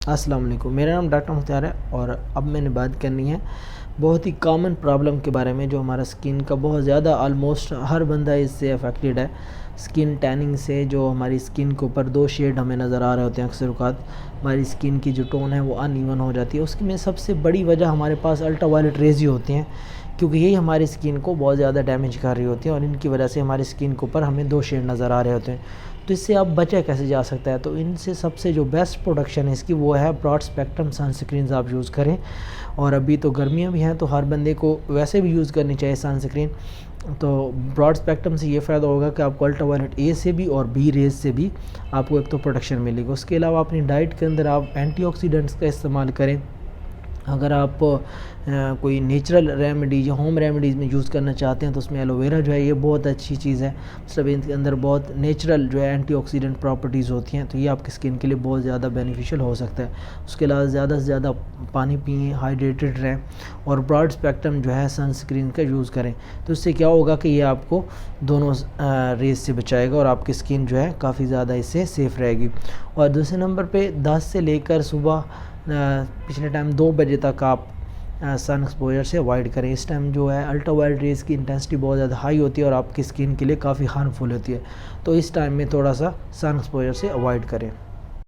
अस्सलाम वालेकुम, मेरा नाम डॉक्टर मुख्तार है और अब मैंने बात करनी है बहुत ही कॉमन प्रॉब्लम के बारे में जो हमारा स्किन का बहुत ज़्यादा ऑलमोस्ट हर बंदा इससे अफेक्टेड है। स्किन टैनिंग से जो हमारी स्किन के ऊपर दो शेड हमें नज़र आ रहे होते हैं, अक्सर औक़ात हमारी स्किन की जो टोन है वो अनइवन हो जाती है। उसकी में सबसे बड़ी वजह हमारे पास अल्ट्रावायलेट रेज़ ही होती हैं, क्योंकि यही हमारी स्किन को बहुत ज़्यादा डैमेज कर रही होती हैं और इनकी वजह से हमारी स्किन के ऊपर हमें दो शेड नज़र आ रहे होते हैं। तो इससे अब बचा कैसे जा सकता है? तो इनसे सबसे जो बेस्ट प्रोडक्शन है इसकी वो है ब्रॉड स्पेक्ट्रम सनस्क्रीन्स आप यूज़ करें। और अभी तो गर्मियाँ भी हैं तो हर बंदे को वैसे भी यूज़ करनी चाहिए सनस्क्रीन। तो ब्रॉड स्पेक्ट्रम से ये फ़ायदा होगा कि आपको अल्ट्रावायलेट ए से भी और बी रेज़ से भी आपको एक तो प्रोटेक्शन मिलेगी। उसके अलावा अपनी डाइट के अंदर आप एंटीऑक्सीडेंट्स का इस्तेमाल करें। अगर आप कोई नेचुरल रेमेडी या होम रेमेडीज़ में यूज़ करना चाहते हैं तो उसमें एलोवेरा जो है ये बहुत अच्छी चीज़ है। मतलब इनके अंदर बहुत नेचुरल जो है एंटीऑक्सीडेंट प्रॉपर्टीज़ होती हैं, तो ये आपकी स्किन के लिए बहुत ज़्यादा बेनिफिशियल हो सकता है। उसके अलावा ज़्यादा से ज़्यादा पानी पिएँ, हाइड्रेटेड रहें और ब्रॉड स्पेक्ट्रम जो है सनस्क्रीन का यूज़ करें। तो इससे क्या होगा कि ये आपको दोनों रेज़ से बचाएगा और आपकी स्किन जो है काफ़ी ज़्यादा इससे सेफ़ रहेगी। और दूसरे नंबर पे 10 से लेकर सुबह पिछले टाइम 2 बजे तक आप सन एक्सपोजर से अवॉइड करें। इस टाइम जो है अल्ट्रावायलेट रेज़ की इंटेंसिटी बहुत ज़्यादा हाई होती है और आपकी स्किन के लिए काफ़ी हार्मफुल होती है। तो इस टाइम में थोड़ा सा सन एक्सपोजर से अवॉइड करें।